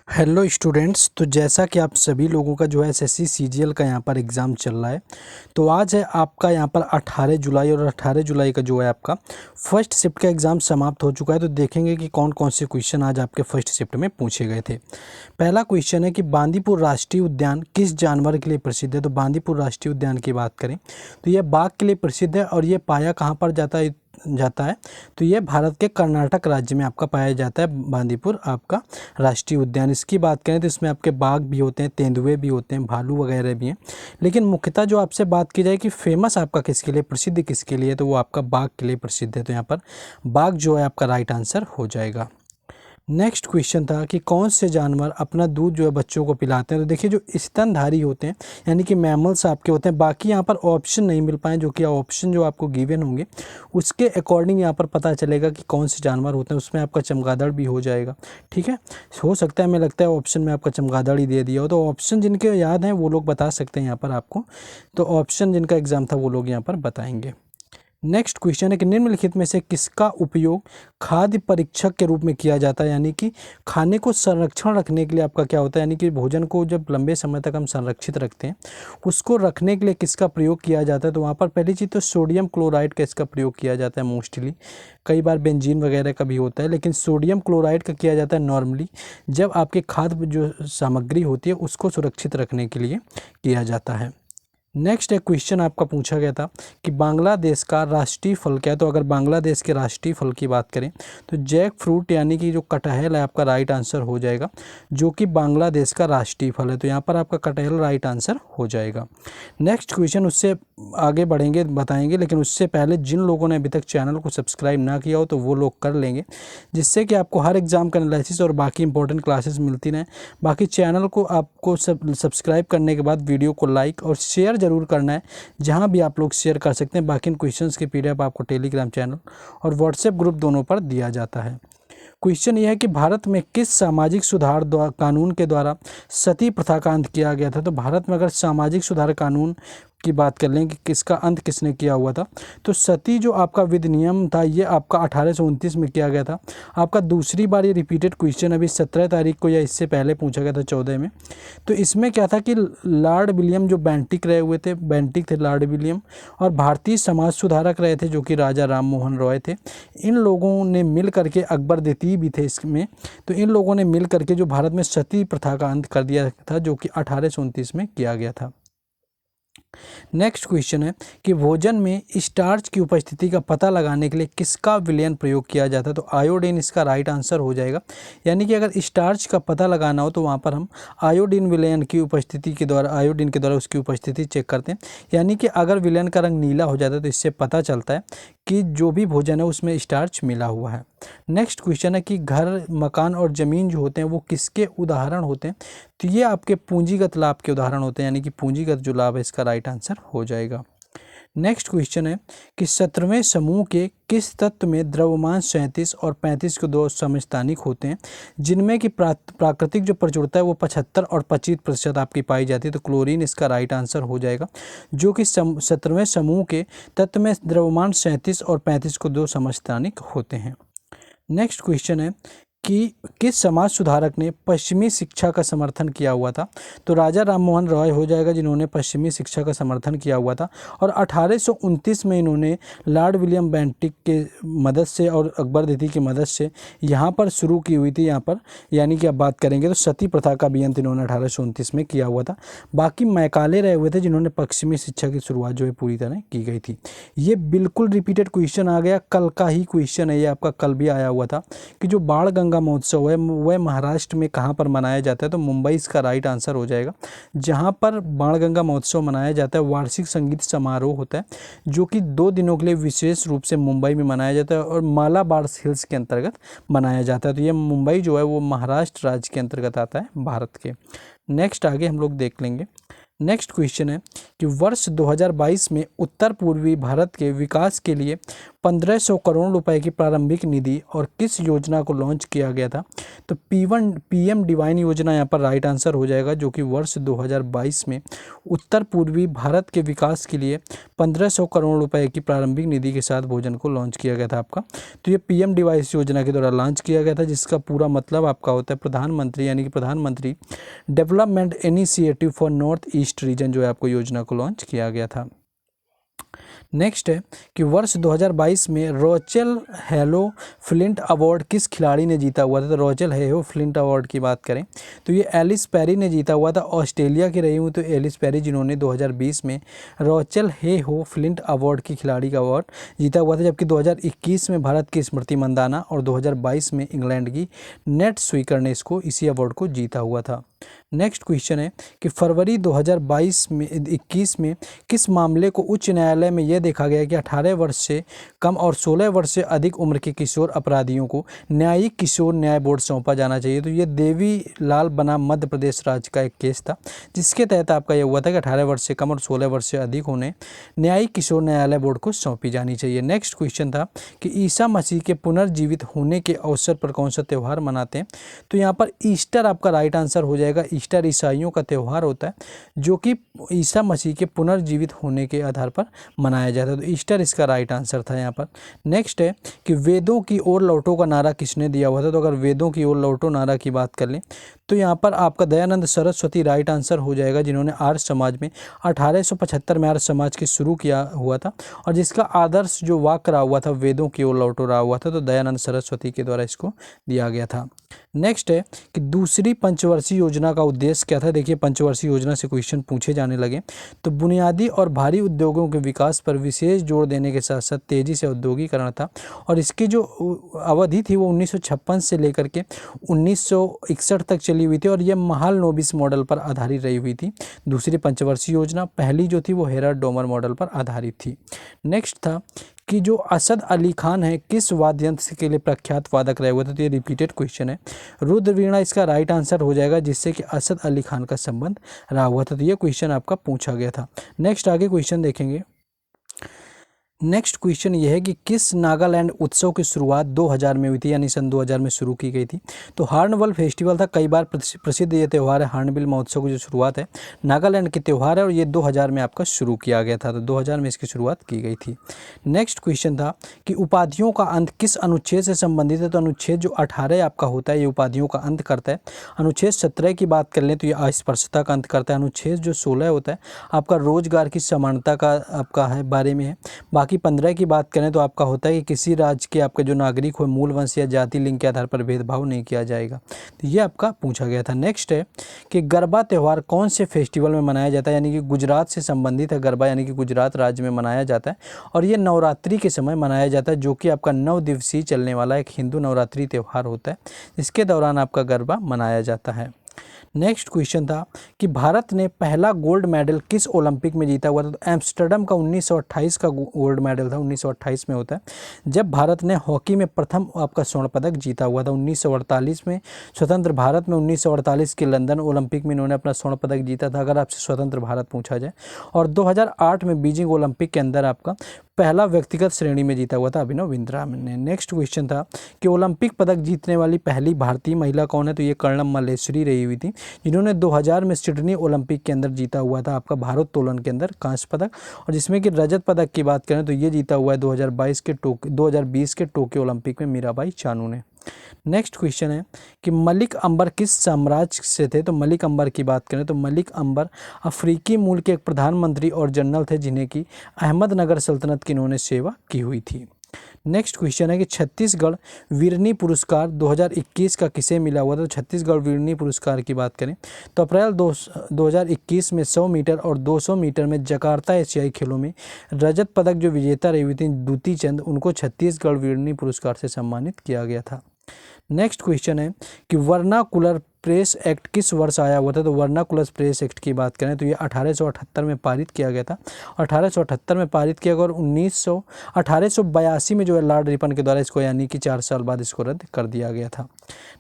Hello students, तो जैसा कि आप सभी लोगों का जो है एसएससी सीजीएल का यहाँ पर एग्ज़ाम चल रहा है। तो आज है आपका यहाँ पर 18 जुलाई और 18 जुलाई का जो है आपका फर्स्ट शिफ्ट का एग्ज़ाम समाप्त हो चुका है। तो देखेंगे कि कौन कौन से क्वेश्चन आज आपके फर्स्ट शिफ्ट में पूछे गए थे। पहला क्वेश्चन है कि बांदीपुर राष्ट्रीय उद्यान किस जानवर के लिए प्रसिद्ध है। तो बांदीपुर राष्ट्रीय उद्यान की बात करें तो यह बाघ के लिए प्रसिद्ध है और ये पाया कहाँ पर जाता है। तो ये भारत के कर्नाटक राज्य में आपका पाया जाता है बांदीपुर आपका राष्ट्रीय उद्यान। इसकी बात करें तो इसमें आपके बाघ भी होते हैं, तेंदुए भी होते हैं, भालू वगैरह भी हैं। लेकिन मुख्यतः जो आपसे बात की जाए कि फेमस आपका किसके लिए, प्रसिद्ध किसके लिए, तो वो आपका बाघ के लिए प्रसिद्ध है। तो यहाँ पर बाघ जो है आपका राइट आंसर हो जाएगा। नेक्स्ट क्वेश्चन था कि कौन से जानवर अपना दूध जो है बच्चों को पिलाते हैं। तो देखिए जो स्तनधारी होते हैं यानी कि मैमल्स आपके होते हैं। बाकी यहाँ पर ऑप्शन नहीं मिल पाए, जो कि ऑप्शन जो आपको गिवन होंगे उसके अकॉर्डिंग यहाँ पर पता चलेगा कि कौन से जानवर होते हैं। उसमें आपका चमगादड़ भी हो जाएगा, ठीक है। हो सकता है, हमें लगता है ऑप्शन में आपका चमगादड़ ही दे दिया हो। तो ऑप्शन जिनके याद हैं वो लोग बता सकते हैं यहाँ पर आपको। तो ऑप्शन जिनका एग्जाम था वो लोग यहाँ पर बताएंगे। नेक्स्ट क्वेश्चन है कि निम्नलिखित में से किसका उपयोग खाद्य परीक्षक के रूप में किया जाता है। यानी कि खाने को संरक्षण रखने के लिए आपका क्या होता है, यानी कि भोजन को जब लंबे समय तक हम संरक्षित रखते हैं उसको रखने के लिए किसका प्रयोग किया जाता है। तो वहाँ पर पहली चीज़ तो सोडियम क्लोराइड का इसका प्रयोग किया जाता है मोस्टली। कई बार बेंजीन वगैरह का भी होता है, लेकिन सोडियम क्लोराइड का किया जाता है नॉर्मली जब आपके खाद्य जो सामग्री होती है उसको सुरक्षित रखने के लिए किया जाता है। नेक्स्ट एक क्वेश्चन आपका पूछा गया था कि बांग्लादेश का राष्ट्रीय फल क्या है। तो अगर बांग्लादेश के राष्ट्रीय फल की बात करें तो जैक फ्रूट यानी कि जो कटहल है आपका राइट आंसर हो जाएगा, जो कि बांग्लादेश का राष्ट्रीय फल है। तो यहाँ पर आपका कटहल राइट आंसर हो जाएगा। नेक्स्ट क्वेश्चन उससे आगे बढ़ेंगे बताएंगे, लेकिन उससे पहले जिन लोगों ने अभी तक चैनल को सब्सक्राइब ना किया हो तो वो लोग कर लेंगे, जिससे कि आपको हर एग्ज़ाम का एनालिसिस और बाकी इंपॉर्टेंट क्लासेस मिलती रहें। बाकी चैनल को आपको सब्सक्राइब करने के बाद वीडियो को लाइक और शेयर ज़रूर करना है, जहां भी आप लोग शेयर कर सकते हैं। बाकी इन क्वेश्चंस के पीडीएफ आपको टेलीग्राम चैनल और व्हाट्सएप ग्रुप दोनों पर दिया जाता है। क्वेश्चन यह है कि भारत में किस सामाजिक सुधार कानून के द्वारा सती प्रथा का अंत किया गया था। तो भारत में अगर सामाजिक सुधार कानून की बात कर लें कि किसका अंत किसने किया हुआ था, तो सती जो आपका विधिनियम था ये आपका 1829 में किया गया था। आपका दूसरी बार ये रिपीटेड क्वेश्चन अभी 17 तारीख को या इससे पहले पूछा गया था 14 में। तो इसमें क्या था कि लॉर्ड विलियम जो बेंटिक रहे हुए थे, बेंटिक थे लॉर्ड विलियम, और भारतीय समाज सुधारक रहे थे जो कि राजा राम मोहन रॉय थे। इन लोगों ने मिल करके, अकबर द्वितीय भी थे इसमें, तो इन लोगों ने मिल करके जो भारत में सती प्रथा का अंत कर दिया था, जो कि 1829 में किया गया था। नेक्स्ट क्वेश्चन है कि भोजन में स्टार्च की उपस्थिति का पता लगाने के लिए किसका विलयन प्रयोग किया जाता है। तो आयोडीन इसका राइट आंसर हो जाएगा। यानी कि अगर स्टार्च का पता लगाना हो तो वहाँ पर हम आयोडीन विलयन की उपस्थिति के द्वारा, आयोडीन के द्वारा उसकी उपस्थिति चेक करते हैं। यानी कि अगर विलयन का रंग नीला हो जाता है तो इससे पता चलता है कि जो भी भोजन है उसमें स्टार्च मिला हुआ है। नेक्स्ट क्वेश्चन है कि घर, मकान और ज़मीन जो होते हैं वो किसके उदाहरण होते हैं। तो ये आपके पूंजीगत लाभ के उदाहरण होते हैं, यानी कि पूंजीगत जो लाभ है इसका राइट आंसर हो जाएगा। नेक्स्ट क्वेश्चन है कि 17वें समूह के किस तत्व में द्रव्यमान 37 और 35 के दो समस्थानिक होते हैं, जिनमें कि प्राकृतिक जो प्रचुरता है वो 75 और 25% आपकी पाई जाती है। तो क्लोरीन इसका राइट आंसर हो जाएगा, जो कि 17वें समूह के तत्व में द्रव्यमान 37 और 35 को दो समस्थानिक होते हैं। नेक्स्ट क्वेश्चन है कि किस समाज सुधारक ने पश्चिमी शिक्षा का समर्थन किया हुआ था। तो राजा राम मोहन रॉय हो जाएगा जिन्होंने पश्चिमी शिक्षा का समर्थन किया हुआ था, और 1829 में इन्होंने लॉर्ड विलियम बेंटिक के मदद से और अकबर द्वितीय की मदद से यहाँ पर शुरू की हुई थी। यहाँ पर यानी कि अब बात करेंगे तो सती प्रथा का भी अंत इन्होंने 1829 में किया हुआ था। बाकी मैकाले रहे हुए थे जिन्होंने पश्चिमी शिक्षा की शुरुआत जो है पूरी तरह की गई थी। ये बिल्कुल रिपीटेड क्वेश्चन आ गया, कल का ही क्वेश्चन है ये आपका, कल भी आया हुआ था कि जो बाण गंगा महोत्सव है वह महाराष्ट्र में कहाँ पर मनाया जाता है। तो मुंबई इसका राइट आंसर हो जाएगा। जहाँ पर बाणगंगा महोत्सव मनाया जाता है, वार्षिक संगीत समारोह होता है जो कि 2 दिनों के लिए विशेष रूप से मुंबई में मनाया जाता है और मालाबार हिल्स के अंतर्गत मनाया जाता है। तो ये मुंबई जो है वो महाराष्ट्र राज्य के अंतर्गत आता है भारत के। नेक्स्ट आगे हम लोग देख लेंगे। नेक्स्ट क्वेश्चन है कि वर्ष 2022 में उत्तर पूर्वी भारत के विकास के लिए 1500 करोड़ रुपए की प्रारंभिक निधि और किस योजना को लॉन्च किया गया था? तो पीएम डिवाइन योजना यहाँ पर राइट आंसर हो जाएगा, जो कि वर्ष 2022 में उत्तर पूर्वी भारत के विकास के लिए 1500 करोड़ रुपए की प्रारंभिक निधि के साथ भोजन को लॉन्च किया गया था आपका। तो ये पीएम डिवाइस योजना के द्वारा लॉन्च किया गया था, जिसका पूरा मतलब आपका होता है प्रधानमंत्री, यानी कि प्रधानमंत्री development initiative for north east region, जो है आपको योजना को लॉन्च किया गया था। नेक्स्ट है कि वर्ष 2022 में रोचेल हेलो फ्लिंट अवार्ड किस खिलाड़ी ने जीता हुआ था? तो रोचेल हेलो फ्लिंट अवार्ड की बात करें तो ये एलिस पेरी ने जीता हुआ था। ऑस्ट्रेलिया की रही हुई तो एलिस पेरी, जिन्होंने 2020 में रोचेल हेलो फ्लिंट अवार्ड की खिलाड़ी का अवार्ड जीता हुआ था, जबकि 2021 में भारत की स्मृति मंदाना और 2022 में इंग्लैंड की नेट स्वीकर ने इसी अवार्ड को जीता हुआ था। नेक्स्ट क्वेश्चन है कि फरवरी 2021 में किस मामले को उच्च न्यायालय में यह देखा गया कि 18 वर्ष से कम और 16 वर्ष से अधिक उम्र के किशोर अपराधियों को न्यायिक किशोर न्याय बोर्ड सौंपा जाना चाहिए? तो ये देवी लाल बनाम मध्य प्रदेश राज्य का एक केस था, जिसके तहत आपका यह हुआ था कि 18 वर्ष से कम और 16 वर्ष से अधिक होने न्यायिक किशोर न्यायालय बोर्ड को सौंपी जानी चाहिए। नेक्स्ट क्वेश्चन था कि ईसा मसीह के पुनर्जीवित होने के अवसर पर कौन सा त्यौहार मनाते हैं? तो यहाँ पर ईस्टर आपका राइट आंसर हो जाएगा। ईस्टर ईसाइयों का त्यौहार होता है, जो कि ईसा मसीह के पुनर्जीवित होने के आधार पर मनाया जाता है। तो ईस्टर इसका राइट आंसर था यहाँ पर। नेक्स्ट है कि वेदों की ओर लौटो का नारा किसने दिया हुआ था? तो अगर वेदों की ओर लौटो नारा की बात कर लें तो यहाँ पर आपका दयानंद सरस्वती राइट आंसर हो जाएगा, जिन्होंने आर्य समाज में 1875 में आर्य समाज के शुरू किया हुआ था, और जिसका आदर्श जो वाक्य रहा हुआ था वेदों की ओर लौटो रहा हुआ था, तो दयानंद सरस्वती के द्वारा इसको दिया गया था। नेक्स्ट है कि दूसरी पंचवर्षीय योजना का उद्देश्य क्या था? देखिए, पंचवर्षीय योजना से क्वेश्चन पूछे जाने लगे तो बुनियादी और भारी उद्योगों के विकास पर विशेष जोर देने के साथ साथ तेजी से औद्योगिकरण था, और इसकी जो अवधि थी वो 1956 से लेकर के 1961 तक चली हुई थी, और यह महालनोबिस मॉडल पर आधारित रही हुई थी। दूसरी पंचवर्षीय योजना, पहली जो थी वो हेराल्ड डोमर मॉडल पर आधारित थी। नेक्स्ट था कि जो असद अली खान है किस वाद्य यंत्र के लिए प्रख्यात वादक रहे हुए थे? तो ये रिपीटेड क्वेश्चन है। रुद्र वीणा इसका राइट आंसर हो जाएगा, जिससे कि असद अली खान का संबंध रहा हुआ था। तो ये क्वेश्चन आपका पूछा गया था। नेक्स्ट आगे क्वेश्चन देखेंगे। नेक्स्ट क्वेश्चन ये है कि किस नागालैंड उत्सव की शुरुआत 2000 में हुई थी, यानी सन 2000 में शुरू की गई थी? तो हार्नबिल फेस्टिवल था, कई बार प्रसिद्ध ये त्यौहार है। हार्नबिल महोत्सव की जो शुरुआत है नागालैंड के त्यौहार है, और ये 2000 में आपका शुरू किया गया था। तो 2000 में इसकी शुरुआत की गई थी। नेक्स्ट क्वेश्चन था कि उपाधियों का अंत किस अनुच्छेद से संबंधित है? तो अनुच्छेद जो 18 आपका होता है ये उपाधियों का अंत करता है। अनुच्छेद 17 की बात कर लें तो ये अस्पृश्यता का अंत करता है। अनुच्छेद जो 16 होता है आपका रोजगार की समानता का आपका है बारे में है। बाकी 15 की बात करें तो आपका होता है कि किसी राज्य के आपके जो नागरिक हो मूल वंश या जाति लिंग के आधार पर भेदभाव नहीं किया जाएगा। तो ये आपका पूछा गया था। नेक्स्ट है कि गरबा त्यौहार कौन से फेस्टिवल में मनाया जाता है? यानी कि गुजरात से संबंधित है गरबा, यानी कि गुजरात राज्य में मनाया जाता है, और ये नवरात्रि के समय मनाया जाता है, जो कि आपका 9 दिवसीय चलने वाला एक हिंदू नवरात्रि त्यौहार होता है, जिसके दौरान आपका गरबा मनाया जाता है। नेक्स्ट क्वेश्चन था कि भारत ने पहला गोल्ड मेडल किस ओलंपिक में जीता हुआ था? तो एम्स्टर्डम का 1928 का गोल्ड मेडल था, 1928 में होता है, जब भारत ने हॉकी में प्रथम आपका स्वर्ण पदक जीता हुआ था। 1948 में स्वतंत्र भारत में, 1948 के लंदन ओलंपिक में इन्होंने अपना स्वर्ण पदक जीता था, अगर आपसे स्वतंत्र भारत पूछा जाए, और 2008 में बीजिंग ओलंपिक के अंदर आपका पहला व्यक्तिगत श्रेणी में जीता हुआ था अभिनव बिंद्रा ने। नेक्स्ट क्वेश्चन था कि ओलंपिक पदक जीतने वाली पहली भारतीय महिला कौन है? तो ये कर्णम मल्लेश्वरी रही हुई थी, जिन्होंने 2000 में सिडनी ओलंपिक के अंदर जीता हुआ था आपका भारोत्तोलन के अंदर कांस्य पदक, और जिसमें कि रजत पदक की बात करें तो ये जीता हुआ है 2020 के टोक्यो ओलंपिक में मीराबाई चानू ने। नेक्स्ट क्वेश्चन है कि मलिक अंबर किस साम्राज्य से थे? तो मलिक अंबर की बात करें तो मलिक अंबर अफ्रीकी मूल के एक प्रधानमंत्री और जनरल थे, जिन्हें की अहमदनगर सल्तनत की इन्होंने सेवा की हुई थी। नेक्स्ट क्वेश्चन है कि छत्तीसगढ़ वीरनी पुरस्कार 2021 का किसे मिला हुआ था? तो छत्तीसगढ़ वीरनी पुरस्कार की बात करें तो अप्रैल 2021 में 100 मीटर और 200 मीटर में जकार्ता एशियाई खेलों में रजत पदक जो विजेता रही हुई थी दूती चंद, उनको छत्तीसगढ़ वीरनी पुरस्कार से सम्मानित किया गया था। नेक्स्ट क्वेश्चन है कि वर्नाकुलर प्रेस एक्ट किस वर्ष आया हुआ था? तो वर्नाकुलर प्रेस एक्ट की बात करें तो ये 1878 में पारित किया गया था। 1878 में पारित किया गया और 1882 में जो है लॉर्ड रिपन के द्वारा इसको यानी कि 4 साल बाद इसको रद्द कर दिया गया था।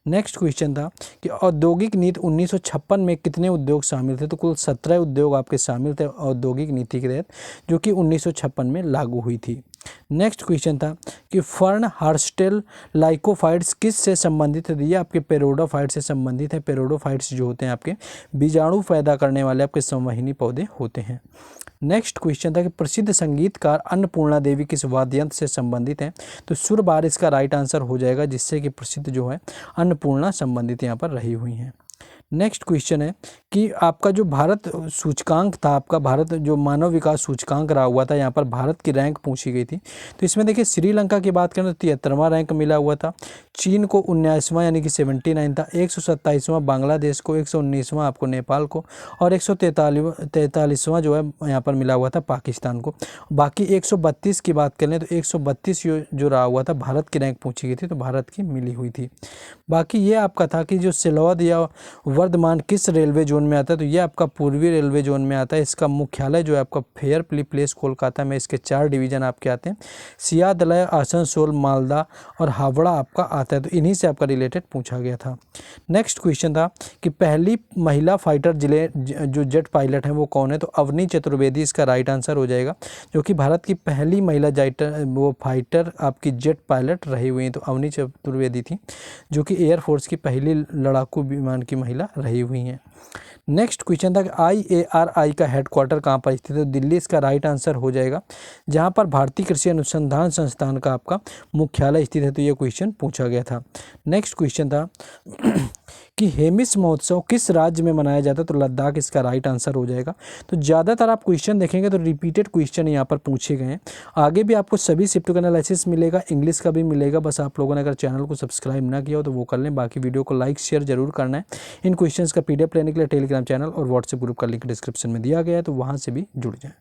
नेक्स्ट क्वेश्चन था कि औद्योगिक नीति 1956 में कितने उद्योग शामिल थे? तो कुल 17 उद्योग आपके शामिल थे औद्योगिक नीति के तहत, जो कि 1956 में लागू हुई थी। नेक्स्ट क्वेश्चन था कि फर्न हार्स्टेल लाइकोफाइट्स किस से संबंधित है? ये आपके पेरोडोफाइट से संबंधित है। पेरोडोफाइट्स जो होते हैं आपके बीजाणु पैदा करने वाले आपके संवहनी पौधे होते हैं। नेक्स्ट क्वेश्चन था कि प्रसिद्ध संगीतकार अन्नपूर्णा देवी किस वाद्य यंत्र से संबंधित हैं? तो सुर बार इसका राइट आंसर हो जाएगा, जिससे कि प्रसिद्ध जो है अन्नपूर्णा संबंधित यहाँ पर रही हुई हैं। नेक्स्ट क्वेश्चन है कि आपका जो भारत सूचकांक था, आपका भारत जो मानव विकास सूचकांक रहा हुआ था, यहाँ पर भारत की रैंक पूछी गई थी। तो इसमें देखिए श्रीलंका की बात करें तो 73वां रैंक मिला हुआ था, चीन को 19वां यानी कि 79 था, 127वां बांग्लादेश को, 119वां आपको नेपाल को और 143वां जो है यहाँ पर मिला हुआ था पाकिस्तान को। बाकी 132 की बात करें तो 132 जो रहा हुआ था भारत की रैंक पूछी गई थी, तो भारत की मिली हुई थी। बाकी ये आपका था कि जो सिलौद या वर्धमान किस रेलवे जोन में आता है? तो ये आपका पूर्वी रेलवे जोन में आता है। इसका मुख्यालय जो है आपका फेयरप्ले प्लेस कोलकाता में, इसके 4 डिवीजन आपके आते हैं, सियादलय, आसनसोल, मालदा और हावड़ा आपका आता है। तो इन्हीं से आपका रिलेटेड पूछा गया था। नेक्स्ट क्वेश्चन था कि पहली महिला फाइटर जो जेट पायलट हैं वो कौन है? तो अवनी चतुर्वेदी इसका राइट आंसर हो जाएगा, जो कि भारत की पहली महिला फाइटर आपकी जेट पायलट रही हुई हैं। तो अवनी चतुर्वेदी थी, जो कि एयरफोर्स की पहली लड़ाकू विमान की महिला रही हुई हैं। नेक्स्ट क्वेश्चन था कि IARI का हेडक्वार्टर कहाँ पर स्थित है? तो दिल्ली इसका राइट आंसर हो जाएगा, जहाँ पर भारतीय कृषि अनुसंधान संस्थान का आपका मुख्यालय स्थित है। तो ये क्वेश्चन पूछा गया था। नेक्स्ट क्वेश्चन था कि हेमिस महोत्सव किस राज्य में मनाया जाता है? तो लद्दाख इसका राइट आंसर हो जाएगा। तो ज़्यादातर आप क्वेश्चन देखेंगे तो रिपीटेड क्वेश्चन यहाँ पर पूछे गए हैं। आगे भी आपको सभी शिफ्ट का एनालिसिस मिलेगा, इंग्लिश का भी मिलेगा। बस आप लोगों ने अगर चैनल को सब्सक्राइब ना किया हो तो वो कर लें। बाकी वीडियो को लाइक शेयर जरूर करना है। इन क्वेश्चंस का PDF लेने के लिए टेलीग्राम चैनल और व्हाट्सएप ग्रुप का लिंक डिस्क्रिप्शन में दिया गया है, तो वहाँ से भी जुड़ जाएं।